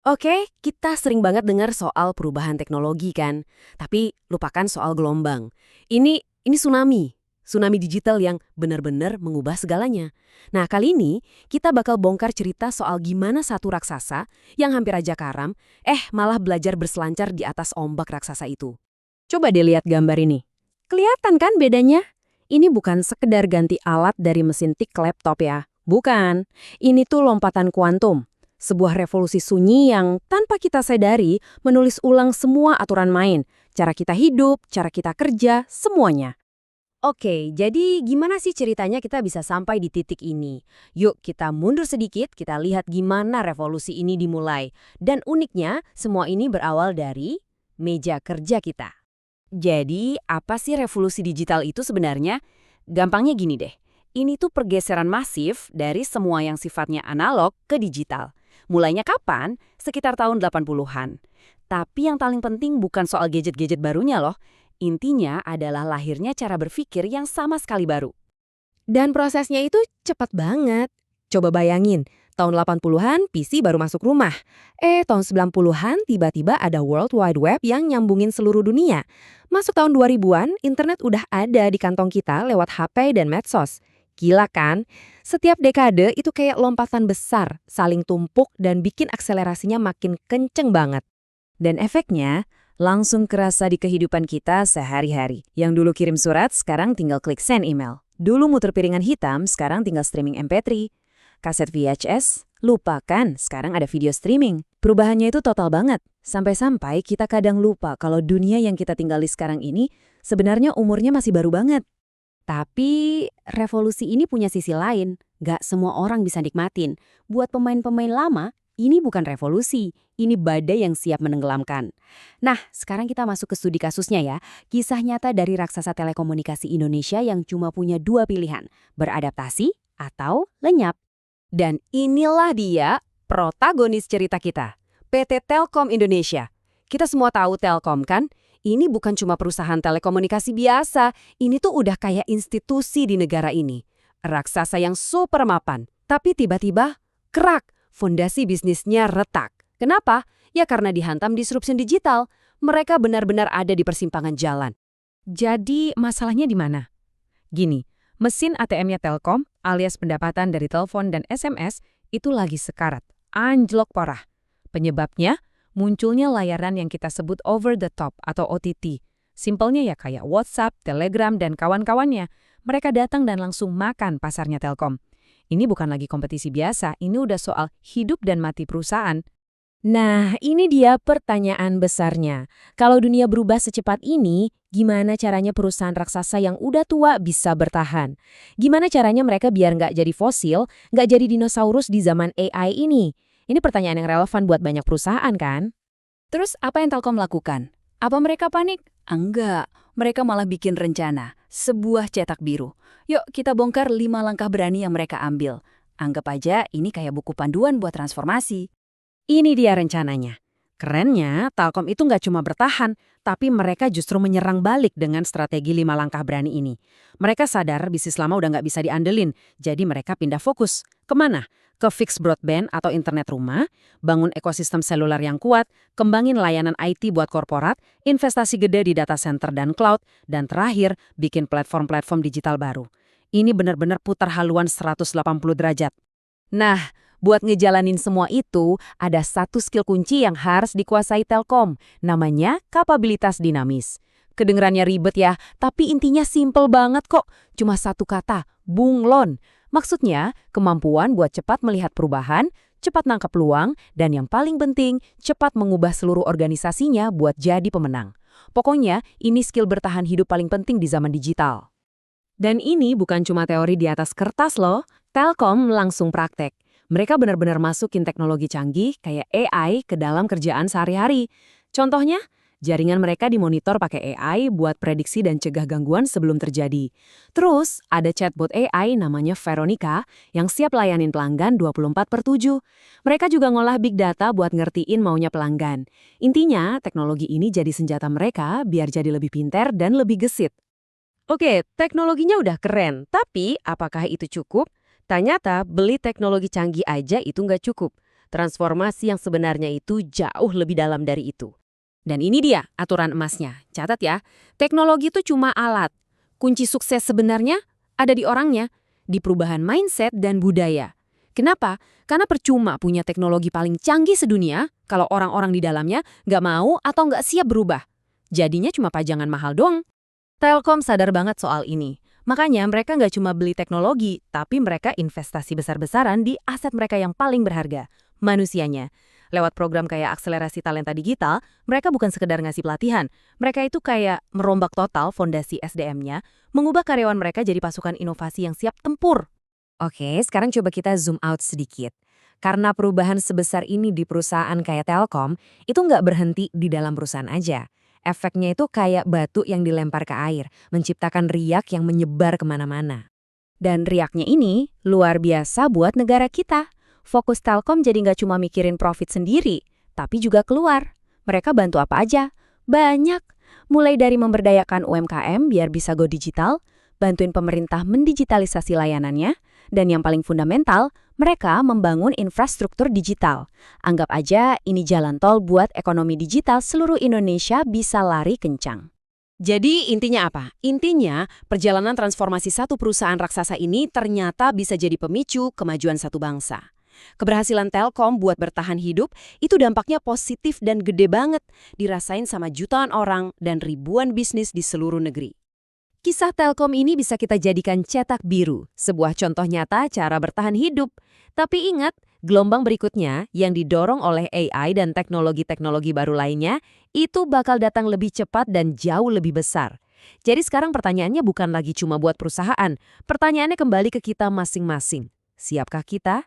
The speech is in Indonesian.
Oke, kita sering banget dengar soal perubahan teknologi kan, tapi lupakan soal gelombang. Ini tsunami digital yang benar-benar mengubah segalanya. Nah, kali ini kita bakal bongkar cerita soal gimana satu raksasa yang hampir aja karam, malah belajar berselancar di atas ombak raksasa itu. Coba deh lihat gambar ini. Kelihatan kan bedanya? Ini bukan sekedar ganti alat dari mesin tik laptop ya. Bukan. Ini tuh lompatan kuantum. Sebuah revolusi sunyi yang tanpa kita sadari menulis ulang semua aturan main. Cara kita hidup, cara kita kerja, semuanya. Oke, jadi gimana sih ceritanya kita bisa sampai di titik ini? Yuk kita mundur sedikit, kita lihat gimana revolusi ini dimulai. Dan uniknya, semua ini berawal dari meja kerja kita. Jadi, apa sih revolusi digital itu sebenarnya? Gampangnya gini deh, ini tuh pergeseran masif dari semua yang sifatnya analog ke digital. Mulainya kapan? Sekitar tahun 80-an. Tapi yang paling penting bukan soal gadget-gadget barunya loh. Intinya adalah lahirnya cara berpikir yang sama sekali baru. Dan prosesnya itu cepat banget. Coba bayangin, tahun 80-an PC baru masuk rumah. Tahun 90-an tiba-tiba ada World Wide Web yang nyambungin seluruh dunia. Masuk tahun 2000-an, internet udah ada di kantong kita lewat HP dan medsos. Gila kan? Setiap dekade itu kayak lompatan besar, saling tumpuk dan bikin akselerasinya makin kenceng banget. Dan efeknya langsung kerasa di kehidupan kita sehari-hari. Yang dulu kirim surat, sekarang tinggal klik send email. Dulu muter piringan hitam, sekarang tinggal streaming MP3. Kaset VHS, lupakan, sekarang ada video streaming. Perubahannya itu total banget. Sampai-sampai kita kadang lupa kalau dunia yang kita tinggali sekarang ini sebenarnya umurnya masih baru banget. Tapi revolusi ini punya sisi lain. Gak semua orang bisa nikmatin. Buat pemain-pemain lama, ini bukan revolusi. Ini badai yang siap menenggelamkan. Nah, sekarang kita masuk ke studi kasusnya ya. Kisah nyata dari raksasa telekomunikasi Indonesia yang cuma punya dua pilihan. Beradaptasi atau lenyap. Dan inilah dia protagonis cerita kita. PT Telkom Indonesia. Kita semua tahu Telkom kan? Ini bukan cuma perusahaan telekomunikasi biasa, ini tuh udah kayak institusi di negara ini. Raksasa yang super mapan, tapi tiba-tiba kerak, fondasi bisnisnya retak. Kenapa? Ya karena dihantam disruption digital. Mereka benar-benar ada di persimpangan jalan. Jadi masalahnya di mana? Gini, mesin ATM-nya Telkom alias pendapatan dari telepon dan SMS itu lagi sekarat, anjlok parah. Penyebabnya? Munculnya layanan yang kita sebut over the top atau OTT. Simpelnya ya kayak WhatsApp, Telegram, dan kawan-kawannya. Mereka datang dan langsung makan pasarnya Telkom. Ini bukan lagi kompetisi biasa, ini udah soal hidup dan mati perusahaan. Nah, ini dia pertanyaan besarnya. Kalau dunia berubah secepat ini, gimana caranya perusahaan raksasa yang udah tua bisa bertahan? Gimana caranya mereka biar nggak jadi fosil, nggak jadi dinosaurus di zaman AI ini? Ini pertanyaan yang relevan buat banyak perusahaan kan? Terus apa yang Telkom lakukan? Apa mereka panik? Enggak, mereka malah bikin rencana, sebuah cetak biru. Yuk kita bongkar 5 langkah berani yang mereka ambil. Anggap aja ini kayak buku panduan buat transformasi. Ini dia rencananya. Kerennya, Telkom itu nggak cuma bertahan, tapi mereka justru menyerang balik dengan strategi 5 langkah berani ini. Mereka sadar bisnis lama udah nggak bisa diandelin, jadi mereka pindah fokus. Kemana? Ke fixed broadband atau internet rumah, bangun ekosistem seluler yang kuat, kembangin layanan IT buat korporat, investasi gede di data center dan cloud, dan terakhir, bikin platform-platform digital baru. Ini benar-benar putar haluan 180 derajat. Nah, buat ngejalanin semua itu, ada satu skill kunci yang harus dikuasai Telkom, namanya kapabilitas dinamis. Kedengerannya ribet ya, tapi intinya simple banget kok. Cuma satu kata, bunglon. Maksudnya, kemampuan buat cepat melihat perubahan, cepat nangkap peluang, dan yang paling penting, cepat mengubah seluruh organisasinya buat jadi pemenang. Pokoknya, ini skill bertahan hidup paling penting di zaman digital. Dan ini bukan cuma teori di atas kertas loh, Telkom langsung praktek. Mereka benar-benar masukin teknologi canggih kayak AI ke dalam kerjaan sehari-hari. Contohnya, jaringan mereka dimonitor pakai AI buat prediksi dan cegah gangguan sebelum terjadi. Terus, ada chatbot AI namanya Veronica yang siap layanin pelanggan 24/7. Mereka juga ngolah big data buat ngertiin maunya pelanggan. Intinya, teknologi ini jadi senjata mereka biar jadi lebih pinter dan lebih gesit. Oke, teknologinya udah keren, tapi apakah itu cukup? Ternyata beli teknologi canggih aja itu nggak cukup. Transformasi yang sebenarnya itu jauh lebih dalam dari itu. Dan ini dia aturan emasnya. Catat ya, teknologi itu cuma alat. Kunci sukses sebenarnya ada di orangnya, di perubahan mindset dan budaya. Kenapa? Karena percuma punya teknologi paling canggih sedunia kalau orang-orang di dalamnya nggak mau atau nggak siap berubah. Jadinya cuma pajangan mahal doang. Telkom sadar banget soal ini. Makanya mereka nggak cuma beli teknologi, tapi mereka investasi besar-besaran di aset mereka yang paling berharga, manusianya. Lewat program kayak akselerasi talenta digital, mereka bukan sekedar ngasih pelatihan. Mereka itu kayak merombak total fondasi SDM-nya, mengubah karyawan mereka jadi pasukan inovasi yang siap tempur. Oke, sekarang coba kita zoom out sedikit. Karena perubahan sebesar ini di perusahaan kayak Telkom, itu nggak berhenti di dalam perusahaan aja. Efeknya itu kayak batu yang dilempar ke air, menciptakan riak yang menyebar kemana-mana. Dan riaknya ini luar biasa buat negara kita. Fokus Telkom jadi nggak cuma mikirin profit sendiri, tapi juga keluar. Mereka bantu apa aja? Banyak. Mulai dari memberdayakan UMKM biar bisa go digital, bantuin pemerintah mendigitalisasi layanannya, dan yang paling fundamental, mereka membangun infrastruktur digital. Anggap aja ini jalan tol buat ekonomi digital seluruh Indonesia bisa lari kencang. Jadi intinya apa? Intinya perjalanan transformasi satu perusahaan raksasa ini ternyata bisa jadi pemicu kemajuan satu bangsa. Keberhasilan Telkom buat bertahan hidup itu dampaknya positif dan gede banget, dirasain sama jutaan orang dan ribuan bisnis di seluruh negeri. Kisah Telkom ini bisa kita jadikan cetak biru, sebuah contoh nyata cara bertahan hidup. Tapi ingat, gelombang berikutnya yang didorong oleh AI dan teknologi-teknologi baru lainnya, itu bakal datang lebih cepat dan jauh lebih besar. Jadi sekarang pertanyaannya bukan lagi cuma buat perusahaan, pertanyaannya kembali ke kita masing-masing. Siapkah kita?